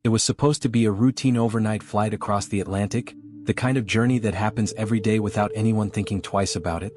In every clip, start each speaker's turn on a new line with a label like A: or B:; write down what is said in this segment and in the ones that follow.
A: It was supposed to be a routine overnight flight across the Atlantic, the kind of journey that happens every day without anyone thinking twice about it.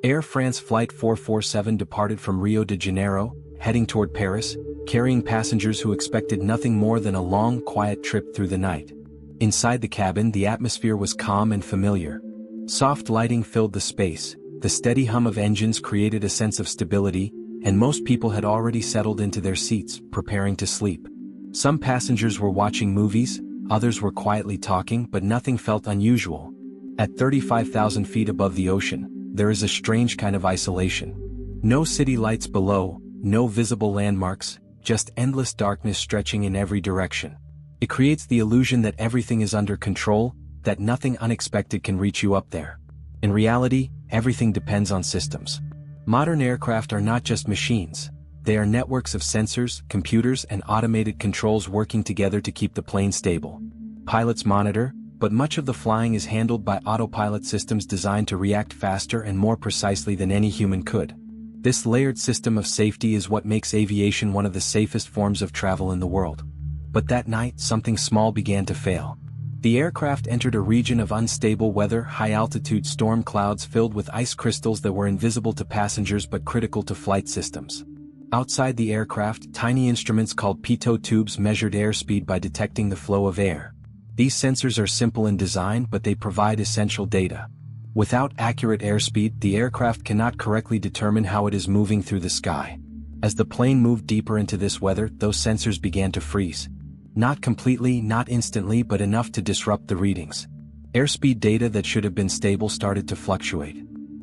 A: Air France Flight 447 departed from Rio de Janeiro, heading toward Paris, carrying passengers who expected nothing more than a long, quiet trip through the night. Inside the cabin, the atmosphere was calm and familiar. Soft lighting filled the space, the steady hum of engines created a sense of stability, and most people had already settled into their seats, preparing to sleep. Some passengers were watching movies, others were quietly talking, but nothing felt unusual. At 35,000 feet above the ocean, there is a strange kind of isolation. No city lights below, no visible landmarks, just endless darkness stretching in every direction. It creates the illusion that everything is under control, that nothing unexpected can reach you up there. In reality, everything depends on systems. Modern aircraft are not just machines. They are networks of sensors, computers, and automated controls working together to keep the plane stable. Pilots monitor, but much of the flying is handled by autopilot systems designed to react faster and more precisely than any human could. This layered system of safety is what makes aviation one of the safest forms of travel in the world. But that night, something small began to fail. The aircraft entered a region of unstable weather, high-altitude storm clouds filled with ice crystals that were invisible to passengers but critical to flight systems. Outside the aircraft, tiny instruments called pitot tubes measured airspeed by detecting the flow of air. These sensors are simple in design, but they provide essential data. Without accurate airspeed, the aircraft cannot correctly determine how it is moving through the sky. As the plane moved deeper into this weather, those sensors began to freeze. Not completely, not instantly, but enough to disrupt the readings. Airspeed data that should have been stable started to fluctuate.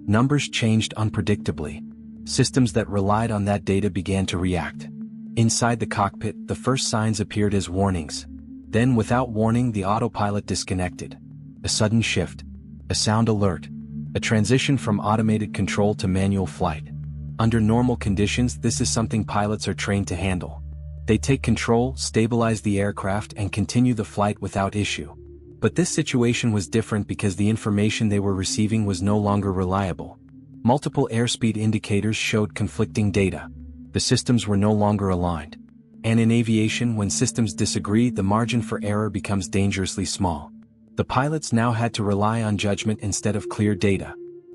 A: Numbers changed unpredictably. Systems that relied on that data began to react. Inside the cockpit, the first signs appeared as warnings. Then, without warning, the autopilot disconnected. A sudden shift. A sound alert. A transition from automated control to manual flight. Under normal conditions, this is something pilots are trained to handle. They take control, stabilize the aircraft, and continue the flight without issue. But this situation was different because the information they were receiving was no longer reliable. Multiple airspeed indicators showed conflicting data. The systems were no longer aligned. And in aviation, when systems disagree, the margin for error becomes dangerously small. The pilots now had to rely on judgment instead of clear data.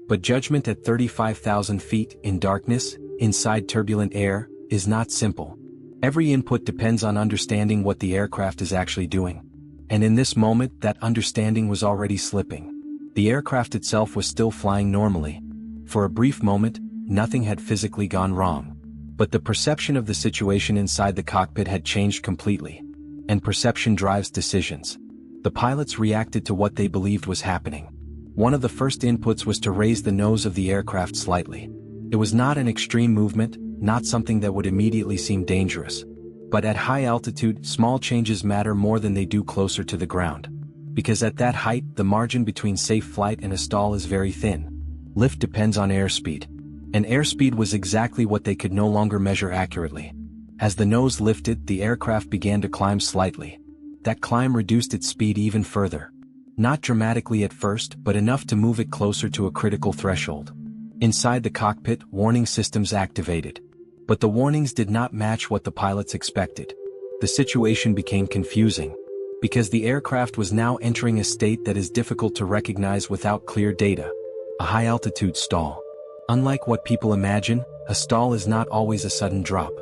A: But judgment at 35,000 feet, in darkness, inside turbulent air, is not simple. Every input depends on understanding what the aircraft is actually doing. And in this moment, that understanding was already slipping. The aircraft itself was still flying normally. For a brief moment, nothing had physically gone wrong. But the perception of the situation inside the cockpit had changed completely. And perception drives decisions. The pilots reacted to what they believed was happening. One of the first inputs was to raise the nose of the aircraft slightly. It was not an extreme movement, not something that would immediately seem dangerous. But at high altitude, small changes matter more than they do closer to the ground. Because at that height, the margin between safe flight and a stall is very thin. Lift depends on airspeed. And airspeed was exactly what they could no longer measure accurately. As the nose lifted, the aircraft began to climb slightly. That climb reduced its speed even further. Not dramatically at first, but enough to move it closer to a critical threshold. Inside the cockpit, warning systems activated. But the warnings did not match what the pilots expected. The situation became confusing. Because the aircraft was now entering a state that is difficult to recognize without clear data. A high-altitude stall. Unlike what people imagine, a stall is not always a sudden drop.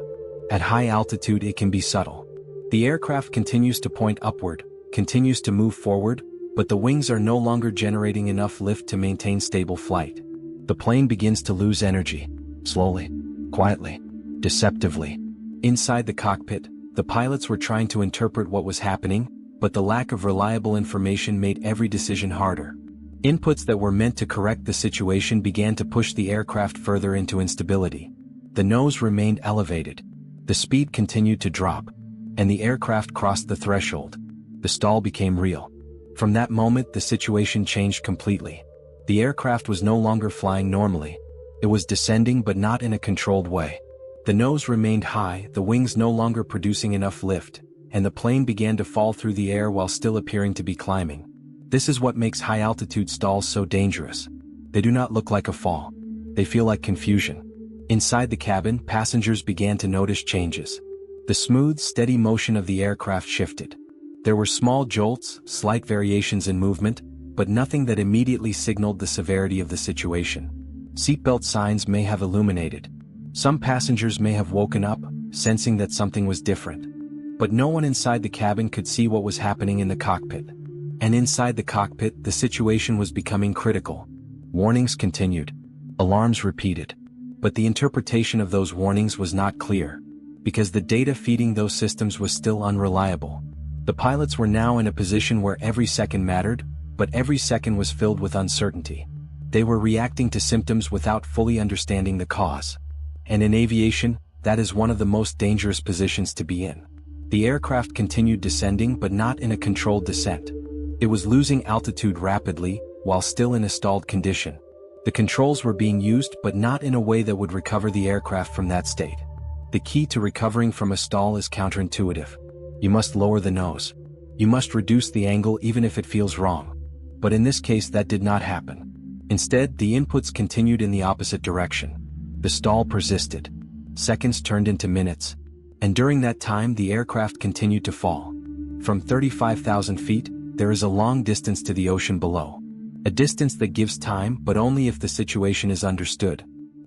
A: At high altitude it can be subtle. The aircraft continues to point upward, continues to move forward, but the wings are no longer generating enough lift to maintain stable flight. The plane begins to lose energy. Slowly. Quietly. Deceptively. Inside the cockpit, the pilots were trying to interpret what was happening, but the lack of reliable information made every decision harder. Inputs that were meant to correct the situation began to push the aircraft further into instability. The nose remained elevated. The speed continued to drop. And the aircraft crossed the threshold. The stall became real. From that moment, the situation changed completely. The aircraft was no longer flying normally. It was descending, but not in a controlled way. The nose remained high, the wings no longer producing enough lift, and the plane began to fall through the air while still appearing to be climbing. This is what makes high-altitude stalls so dangerous. They do not look like a fall. They feel like confusion. Inside the cabin, passengers began to notice changes. The smooth, steady motion of the aircraft shifted. There were small jolts, slight variations in movement, but nothing that immediately signaled the severity of the situation. Seatbelt signs may have illuminated. Some passengers may have woken up, sensing that something was different. But no one inside the cabin could see what was happening in the cockpit. And inside the cockpit, the situation was becoming critical. Warnings continued. Alarms repeated. But the interpretation of those warnings was not clear, because the data feeding those systems was still unreliable. The pilots were now in a position where every second mattered, but every second was filled with uncertainty. They were reacting to symptoms without fully understanding the cause. And in aviation, that is one of the most dangerous positions to be in. The aircraft continued descending, but not in a controlled descent. It was losing altitude rapidly, while still in a stalled condition. The controls were being used, but not in a way that would recover the aircraft from that state. The key to recovering from a stall is counterintuitive. You must lower the nose. You must reduce the angle even if it feels wrong. But in this case that did not happen. Instead, the inputs continued in the opposite direction. The stall persisted. Seconds turned into minutes. And during that time the aircraft continued to fall. From 35,000 feet, there is a long distance to the ocean below. A distance that gives time, but only if the situation is understood.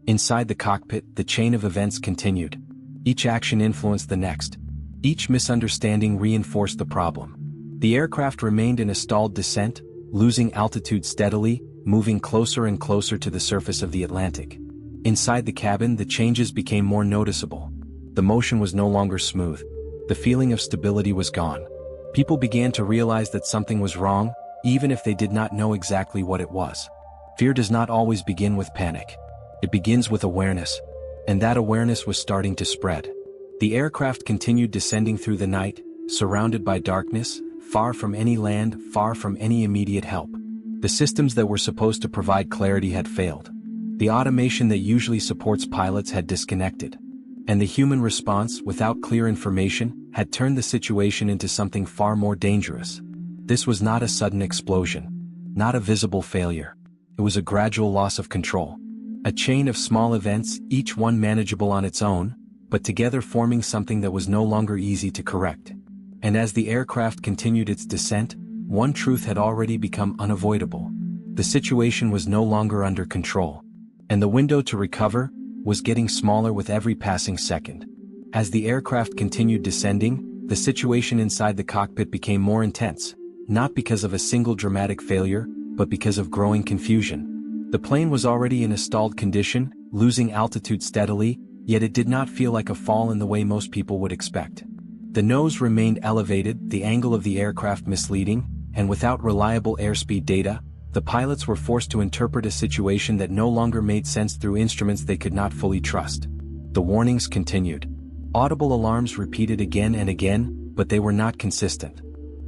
A: Inside the cockpit, the chain of events continued. Each action influenced the next. Each misunderstanding reinforced the problem. The aircraft remained in a stalled descent, losing altitude steadily, moving closer and closer to the surface of the Atlantic. Inside the cabin, the changes became more noticeable. The motion was no longer smooth. The feeling of stability was gone. People began to realize that something was wrong, even if they did not know exactly what it was. Fear does not always begin with panic. It begins with awareness. And that awareness was starting to spread. The aircraft continued descending through the night, surrounded by darkness, far from any land, far from any immediate help. The systems that were supposed to provide clarity had failed. The automation that usually supports pilots had disconnected. And the human response, without clear information, had turned the situation into something far more dangerous. This was not a sudden explosion. Not a visible failure. It was a gradual loss of control. A chain of small events, each one manageable on its own, but together forming something that was no longer easy to correct. And as the aircraft continued its descent, one truth had already become unavoidable. The situation was no longer under control. And the window to recover was getting smaller with every passing second. As the aircraft continued descending, the situation inside the cockpit became more intense, not because of a single dramatic failure, but because of growing confusion. The plane was already in a stalled condition, losing altitude steadily, yet it did not feel like a fall in the way most people would expect. The nose remained elevated, the angle of the aircraft misleading, and without reliable airspeed data, the pilots were forced to interpret a situation that no longer made sense through instruments they could not fully trust. The warnings continued. Audible alarms repeated again and again, but they were not consistent.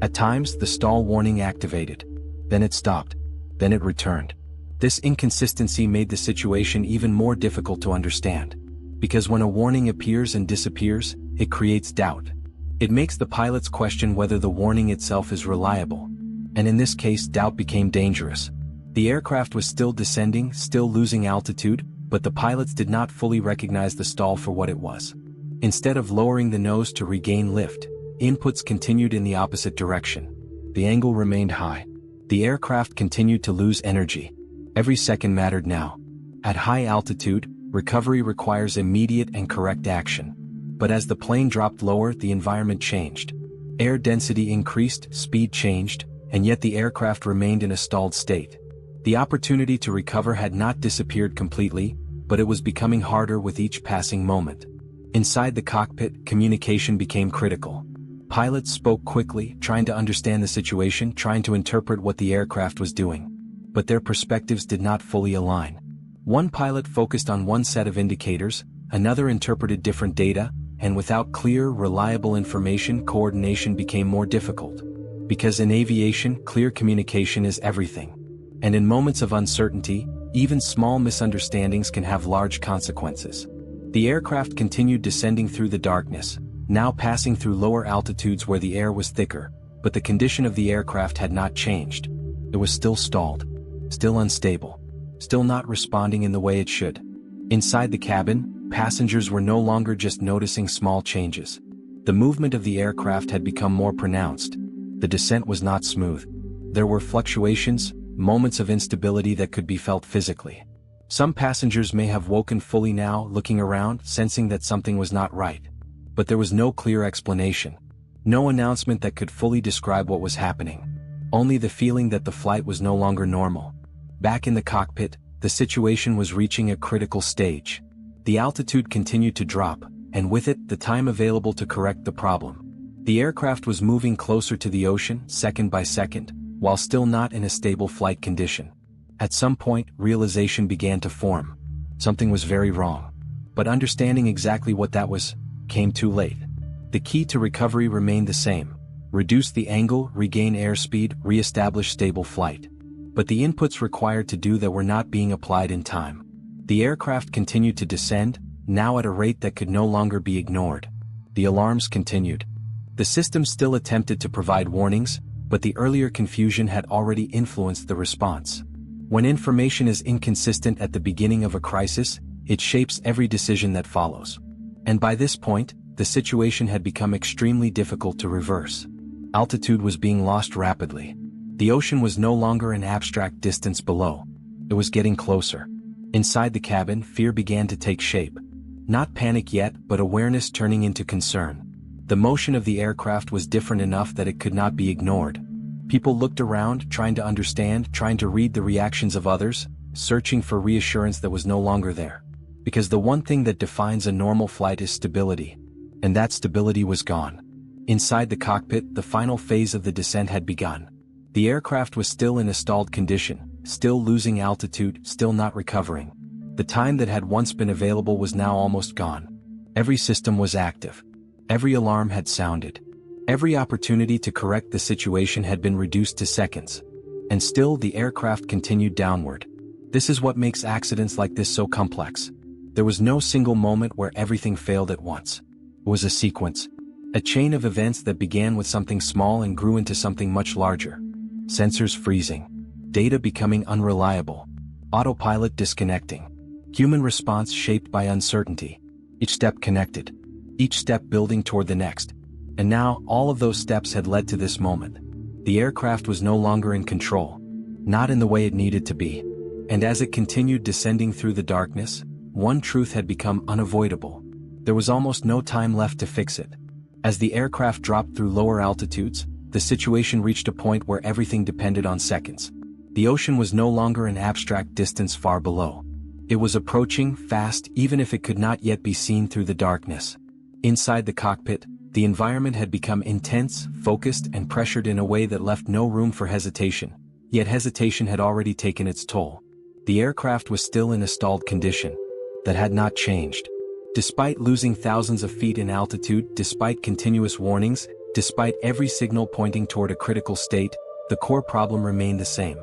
A: At times, the stall warning activated. Then it stopped. Then it returned. This inconsistency made the situation even more difficult to understand. Because when a warning appears and disappears, it creates doubt. It makes the pilots question whether the warning itself is reliable. And in this case, doubt became dangerous. The aircraft was still descending, still losing altitude, but the pilots did not fully recognize the stall for what it was. Instead of lowering the nose to regain lift, inputs continued in the opposite direction. The angle remained high. The aircraft continued to lose energy. Every second mattered now. At high altitude, recovery requires immediate and correct action. But as the plane dropped lower, the environment changed. Air density increased, speed changed, and yet the aircraft remained in a stalled state. The opportunity to recover had not disappeared completely, but it was becoming harder with each passing moment. Inside the cockpit, communication became critical. Pilots spoke quickly, trying to understand the situation, trying to interpret what the aircraft was doing. But their perspectives did not fully align. One pilot focused on one set of indicators, another interpreted different data, and without clear, reliable information, coordination became more difficult. Because in aviation, clear communication is everything. And in moments of uncertainty, even small misunderstandings can have large consequences. The aircraft continued descending through the darkness, now passing through lower altitudes where the air was thicker, but the condition of the aircraft had not changed. It was still stalled, still unstable, still not responding in the way it should. Inside the cabin, passengers were no longer just noticing small changes. The movement of the aircraft had become more pronounced. The descent was not smooth. There were fluctuations, moments of instability that could be felt physically. Some passengers may have woken fully now, looking around, sensing that something was not right. But there was no clear explanation. No announcement that could fully describe what was happening. Only the feeling that the flight was no longer normal. Back in the cockpit, the situation was reaching a critical stage. The altitude continued to drop, and with it, the time available to correct the problem. The aircraft was moving closer to the ocean, second by second, while still not in a stable flight condition. At some point, realization began to form. Something was very wrong. But understanding exactly what that was, came too late. The key to recovery remained the same. Reduce the angle, regain airspeed, re-establish stable flight. But the inputs required to do that were not being applied in time. The aircraft continued to descend, now at a rate that could no longer be ignored. The alarms continued. The system still attempted to provide warnings, but the earlier confusion had already influenced the response. When information is inconsistent at the beginning of a crisis, it shapes every decision that follows. And by this point, the situation had become extremely difficult to reverse. Altitude was being lost rapidly. The ocean was no longer an abstract distance below. It was getting closer. Inside the cabin, fear began to take shape. Not panic yet, but awareness turning into concern. The motion of the aircraft was different enough that it could not be ignored. People looked around, trying to understand, trying to read the reactions of others, searching for reassurance that was no longer there. Because the one thing that defines a normal flight is stability. And that stability was gone. Inside the cockpit, the final phase of the descent had begun. The aircraft was still in a stalled condition, still losing altitude, still not recovering. The time that had once been available was now almost gone. Every system was active. Every alarm had sounded. Every opportunity to correct the situation had been reduced to seconds. And still the aircraft continued downward. This is what makes accidents like this so complex. There was no single moment where everything failed at once. It was a sequence. A chain of events that began with something small and grew into something much larger. Sensors freezing. Data becoming unreliable. Autopilot disconnecting. Human response shaped by uncertainty. Each step connected. Each step building toward the next. And now, all of those steps had led to this moment. The aircraft was no longer in control. Not in the way it needed to be. And as it continued descending through the darkness, one truth had become unavoidable. There was almost no time left to fix it. As the aircraft dropped through lower altitudes, the situation reached a point where everything depended on seconds. The ocean was no longer an abstract distance far below. It was approaching, fast, even if it could not yet be seen through the darkness. Inside the cockpit, the environment had become intense, focused, and pressured in a way that left no room for hesitation. Yet hesitation had already taken its toll. The aircraft was still in a stalled condition. That had not changed. Despite losing thousands of feet in altitude, despite continuous warnings, despite every signal pointing toward a critical state, the core problem remained the same.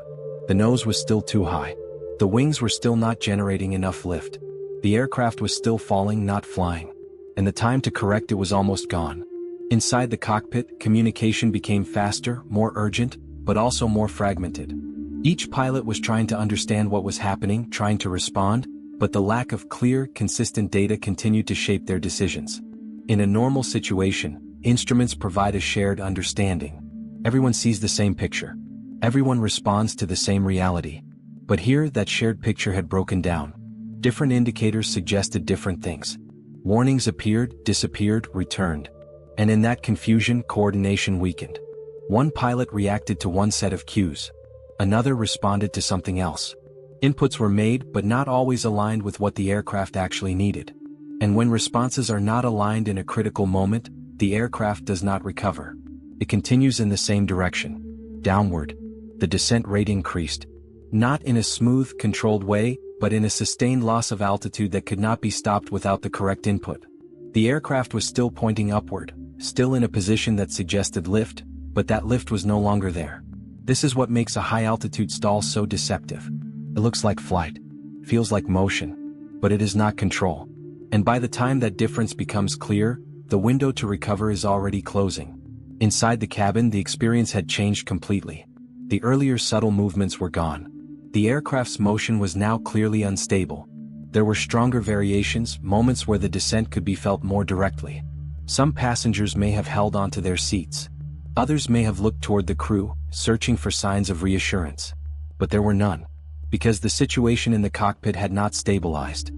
A: The nose was still too high. The wings were still not generating enough lift. The aircraft was still falling, not flying. And the time to correct it was almost gone. Inside the cockpit, communication became faster, more urgent, but also more fragmented. Each pilot was trying to understand what was happening, trying to respond, but the lack of clear, consistent data continued to shape their decisions. In a normal situation, instruments provide a shared understanding. Everyone sees the same picture. Everyone responds to the same reality. But here, that shared picture had broken down. Different indicators suggested different things. Warnings appeared, disappeared, returned. And in that confusion, coordination weakened. One pilot reacted to one set of cues. Another responded to something else. Inputs were made, but not always aligned with what the aircraft actually needed. And when responses are not aligned in a critical moment, the aircraft does not recover. It continues in the same direction. Downward. The descent rate increased. Not in a smooth, controlled way, but in a sustained loss of altitude that could not be stopped without the correct input. The aircraft was still pointing upward, still in a position that suggested lift, but that lift was no longer there. This is what makes a high-altitude stall so deceptive. It looks like flight, feels like motion, but it is not control. And by the time that difference becomes clear, the window to recover is already closing. Inside the cabin, the experience had changed completely. The earlier subtle movements were gone. The aircraft's motion was now clearly unstable. There were stronger variations, moments where the descent could be felt more directly. Some passengers may have held onto their seats. Others may have looked toward the crew, searching for signs of reassurance. But there were none. Because the situation in the cockpit had not stabilized.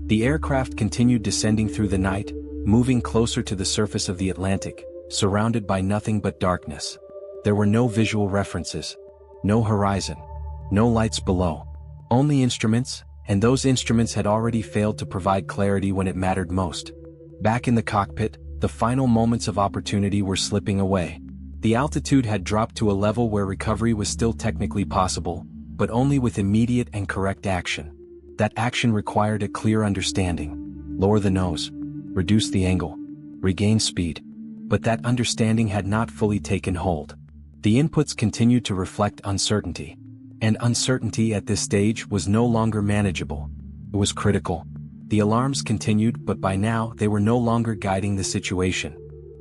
A: The aircraft continued descending through the night, moving closer to the surface of the Atlantic, surrounded by nothing but darkness. There were no visual references. No horizon. No lights below. Only instruments, and those instruments had already failed to provide clarity when it mattered most. Back in the cockpit, the final moments of opportunity were slipping away. The altitude had dropped to a level where recovery was still technically possible, but only with immediate and correct action. That action required a clear understanding. Lower the nose. Reduce the angle. Regain speed. But that understanding had not fully taken hold. The inputs continued to reflect uncertainty. And uncertainty at this stage was no longer manageable. It was critical. The alarms continued, but by now they were no longer guiding the situation.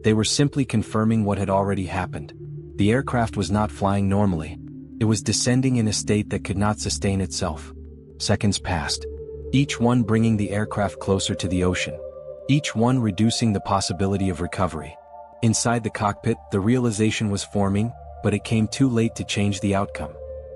A: They were simply confirming what had already happened. The aircraft was not flying normally. It was descending in a state that could not sustain itself. Seconds passed. Each one bringing the aircraft closer to the ocean. Each one reducing the possibility of recovery. Inside the cockpit, the realization was forming, but it came too late to change the outcome.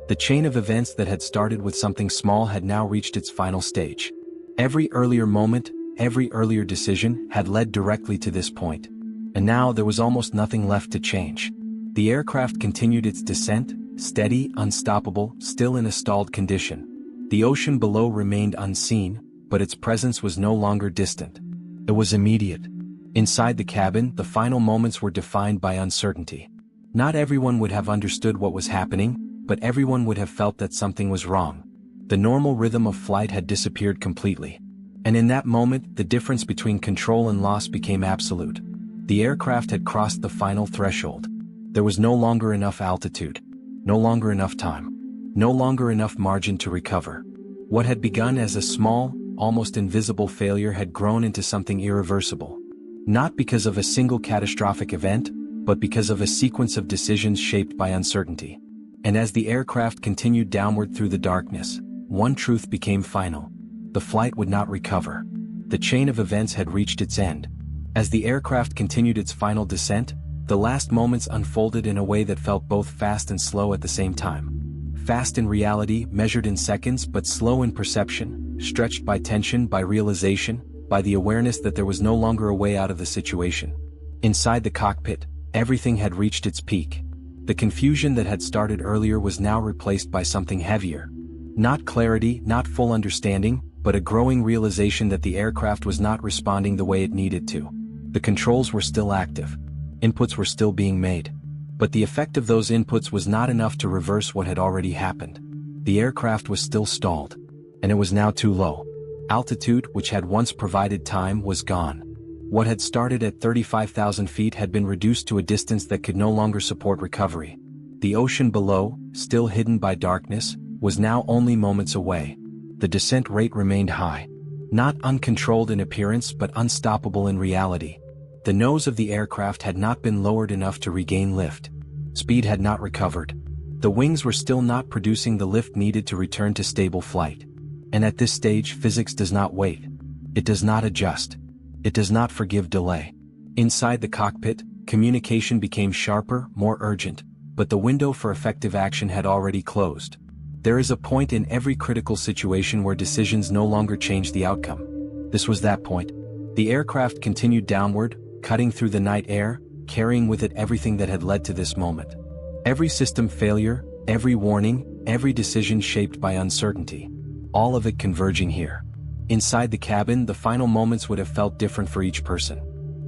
A: The chain of events that had started with something small had now reached its final stage. Every earlier moment, every earlier decision had led directly to this point. And now there was almost nothing left to change. The aircraft continued its descent, steady, unstoppable, still in a stalled condition. The ocean below remained unseen, but its presence was no longer distant. It was immediate. Inside the cabin, the final moments were defined by uncertainty. Not everyone would have understood what was happening, but everyone would have felt that something was wrong. The normal rhythm of flight had disappeared completely. And in that moment, the difference between control and loss became absolute. The aircraft had crossed the final threshold. There was no longer enough altitude. No longer enough time. No longer enough margin to recover. What had begun as a small, almost invisible failure had grown into something irreversible. Not because of a single catastrophic event, but because of a sequence of decisions shaped by uncertainty. And as the aircraft continued downward through the darkness, one truth became final. The flight would not recover. The chain of events had reached its end. As the aircraft continued its final descent, the last moments unfolded in a way that felt both fast and slow at the same time. Fast in reality, measured in seconds, but slow in perception, stretched by tension, by realization, by the awareness that there was no longer a way out of the situation. Inside the cockpit, everything had reached its peak. The confusion that had started earlier was now replaced by something heavier. Not clarity, not full understanding, but a growing realization that the aircraft was not responding the way it needed to. The controls were still active. Inputs were still being made. But the effect of those inputs was not enough to reverse what had already happened. The aircraft was still stalled. And it was now too low. Altitude, which had once provided time, was gone. What had started at 35,000 feet had been reduced to a distance that could no longer support recovery. The ocean below, still hidden by darkness, was now only moments away. The descent rate remained high. Not uncontrolled in appearance but unstoppable in reality. The nose of the aircraft had not been lowered enough to regain lift. Speed had not recovered. The wings were still not producing the lift needed to return to stable flight. And at this stage, physics does not wait. It does not adjust. It does not forgive delay. Inside the cockpit, communication became sharper, more urgent, but the window for effective action had already closed. There is a point in every critical situation where decisions no longer change the outcome. This was that point. The aircraft continued downward, cutting through the night air, carrying with it everything that had led to this moment. Every system failure, every warning, every decision shaped by uncertainty. All of it converging here. Inside the cabin, the final moments would have felt different for each person.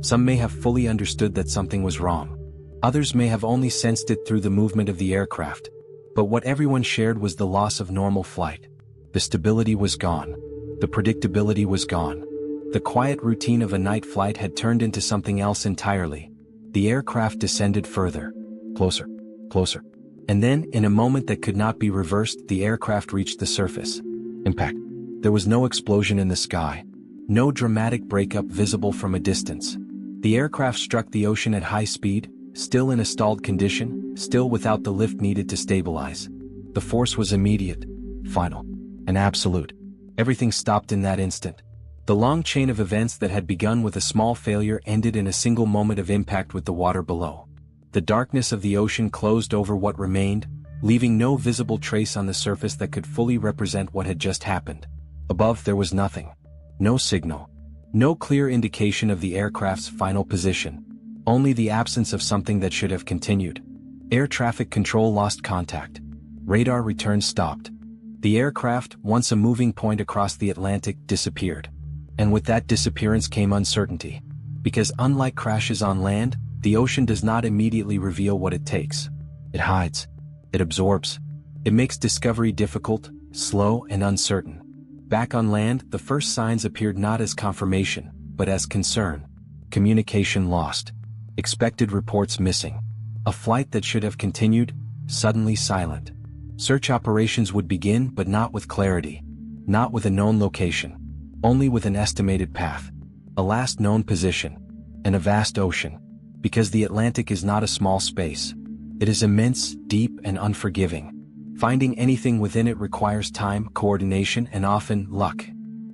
A: Some may have fully understood that something was wrong. Others may have only sensed it through the movement of the aircraft. But what everyone shared was the loss of normal flight. The stability was gone. The predictability was gone. The quiet routine of a night flight had turned into something else entirely. The aircraft descended further. Closer. Closer. And then, in a moment that could not be reversed, the aircraft reached the surface. Impact. There was no explosion in the sky. No dramatic breakup visible from a distance. The aircraft struck the ocean at high speed, still in a stalled condition, still without the lift needed to stabilize. The force was immediate, final, and absolute. Everything stopped in that instant. The long chain of events that had begun with a small failure ended in a single moment of impact with the water below. The darkness of the ocean closed over what remained, leaving no visible trace on the surface that could fully represent what had just happened. Above there was nothing. No signal. No clear indication of the aircraft's final position. Only the absence of something that should have continued. Air traffic control lost contact. Radar return stopped. The aircraft, once a moving point across the Atlantic, disappeared. And with that disappearance came uncertainty. Because unlike crashes on land, the ocean does not immediately reveal what it takes. It hides. It absorbs. It makes discovery difficult, slow, and uncertain. Back on land, the first signs appeared not as confirmation, but as concern. Communication lost. Expected reports missing. A flight that should have continued, suddenly silent. Search operations would begin, but not with clarity. Not with a known location. Only with an estimated path. A last known position. And a vast ocean. Because the Atlantic is not a small space. It is immense, deep, and unforgiving. Finding anything within it requires time, coordination, and often luck.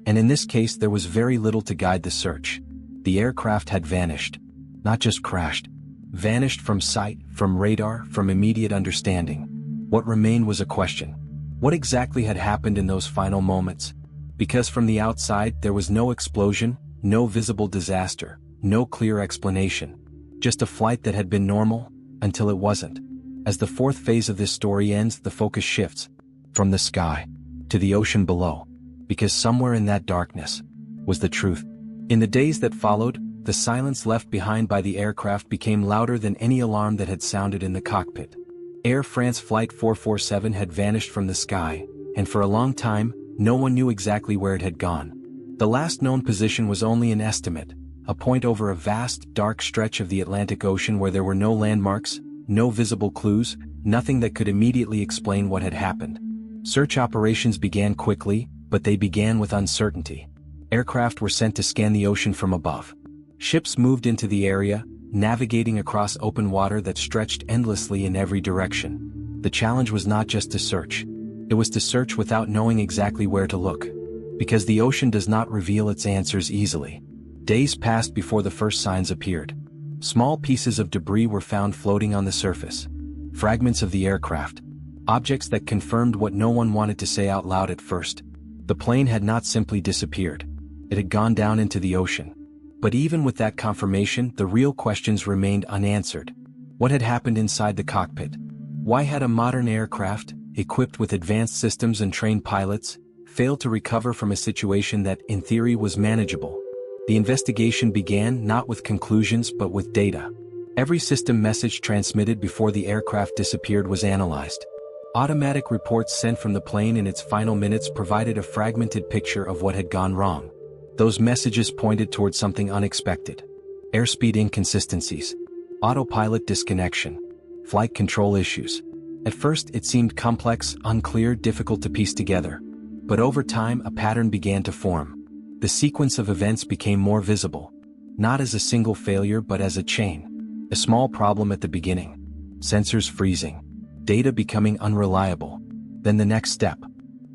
A: And in this case there was very little to guide the search. The aircraft had vanished. Not just crashed. Vanished from sight, from radar, from immediate understanding. What remained was a question. What exactly had happened in those final moments? Because from the outside there was no explosion, no visible disaster, no clear explanation. Just a flight that had been normal, until it wasn't. As the fourth phase of this story ends, the focus shifts. From the sky, to the ocean below. Because somewhere in that darkness, was the truth. In the days that followed, the silence left behind by the aircraft became louder than any alarm that had sounded in the cockpit. Air France Flight 447 had vanished from the sky, and for a long time, no one knew exactly where it had gone. The last known position was only an estimate, a point over a vast, dark stretch of the Atlantic Ocean where there were no landmarks, no visible clues, nothing that could immediately explain what had happened. Search operations began quickly, but they began with uncertainty. Aircraft were sent to scan the ocean from above. Ships moved into the area, navigating across open water that stretched endlessly in every direction. The challenge was not just to search. It was to search without knowing exactly where to look. Because the ocean does not reveal its answers easily. Days passed before the first signs appeared. Small pieces of debris were found floating on the surface. Fragments of the aircraft. Objects that confirmed what no one wanted to say out loud at first. The plane had not simply disappeared. It had gone down into the ocean. But even with that confirmation, the real questions remained unanswered. What had happened inside the cockpit? Why had a modern aircraft, equipped with advanced systems and trained pilots, failed to recover from a situation that, in theory, was manageable? The investigation began not with conclusions but with data. Every system message transmitted before the aircraft disappeared was analyzed. Automatic reports sent from the plane in its final minutes provided a fragmented picture of what had gone wrong. Those messages pointed towards something unexpected. Airspeed inconsistencies. Autopilot disconnection. Flight control issues. At first it seemed complex, unclear, difficult to piece together. But over time a pattern began to form. The sequence of events became more visible. Not as a single failure but as a chain. A small problem at the beginning. Sensors freezing. Data becoming unreliable. Then the next step.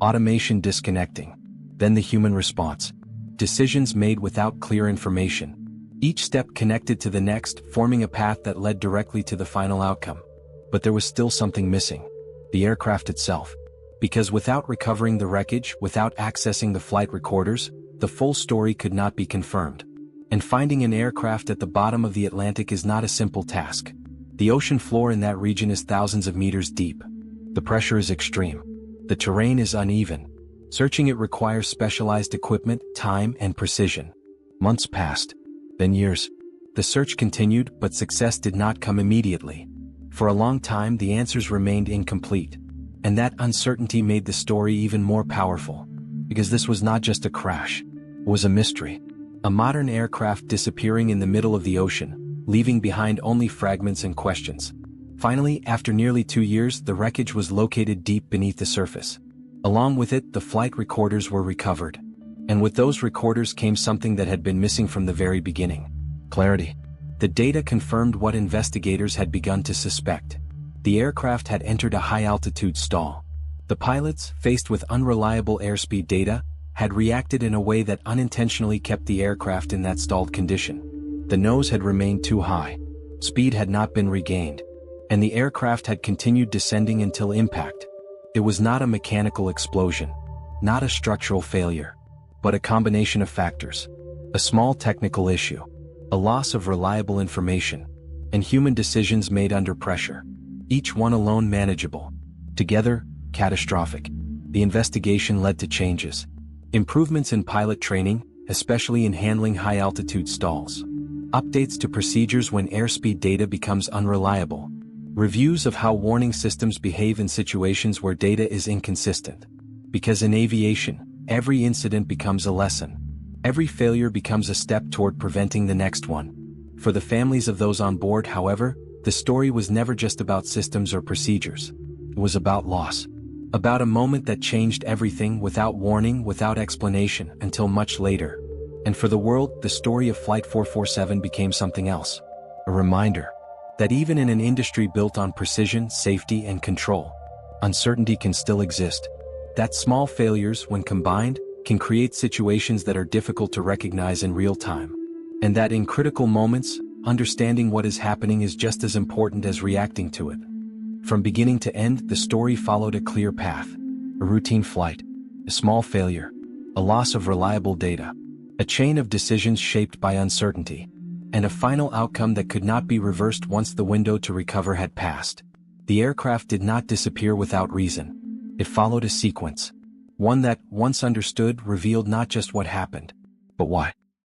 A: Automation disconnecting. Then the human response. Decisions made without clear information. Each step connected to the next, forming a path that led directly to the final outcome. But there was still something missing. The aircraft itself. Because without recovering the wreckage, without accessing the flight recorders, the full story could not be confirmed. And finding an aircraft at the bottom of the Atlantic is not a simple task. The ocean floor in that region is thousands of meters deep. The pressure is extreme. The terrain is uneven. Searching it requires specialized equipment, time, and precision. Months passed. Then years. The search continued, but success did not come immediately. For a long time the answers remained incomplete. And that uncertainty made the story even more powerful. Because this was not just a crash. It was a mystery. A modern aircraft disappearing in the middle of the ocean, leaving behind only fragments and questions. Finally, after nearly 2 years, the wreckage was located deep beneath the surface. Along with it, the flight recorders were recovered. And with those recorders came something that had been missing from the very beginning. Clarity. The data confirmed what investigators had begun to suspect. The aircraft had entered a high-altitude stall. The pilots, faced with unreliable airspeed data, had reacted in a way that unintentionally kept the aircraft in that stalled condition. The nose had remained too high. Speed had not been regained, and the aircraft had continued descending until impact. It was not a mechanical explosion, not a structural failure, but a combination of factors. A small technical issue, a loss of reliable information, and human decisions made under pressure. Each one alone manageable. Together, catastrophic. The investigation led to changes. Improvements in pilot training, especially in handling high-altitude stalls. Updates to procedures when airspeed data becomes unreliable. Reviews of how warning systems behave in situations where data is inconsistent. Because in aviation, every incident becomes a lesson. Every failure becomes a step toward preventing the next one. For the families of those on board, however, the story was never just about systems or procedures. It was about loss. About a moment that changed everything without warning, without explanation, until much later. And for the world, the story of Flight 447 became something else. A reminder that even in an industry built on precision, safety, and control, uncertainty can still exist. That small failures, when combined, can create situations that are difficult to recognize in real time. And that in critical moments, understanding what is happening is just as important as reacting to it. From beginning to end, the story followed a clear path. A routine flight, a small failure, a loss of reliable data, a chain of decisions shaped by uncertainty, and a final outcome that could not be reversed once the window to recover had passed. The aircraft did not disappear without reason. It followed a sequence. One that, once understood, revealed not just what happened, but why.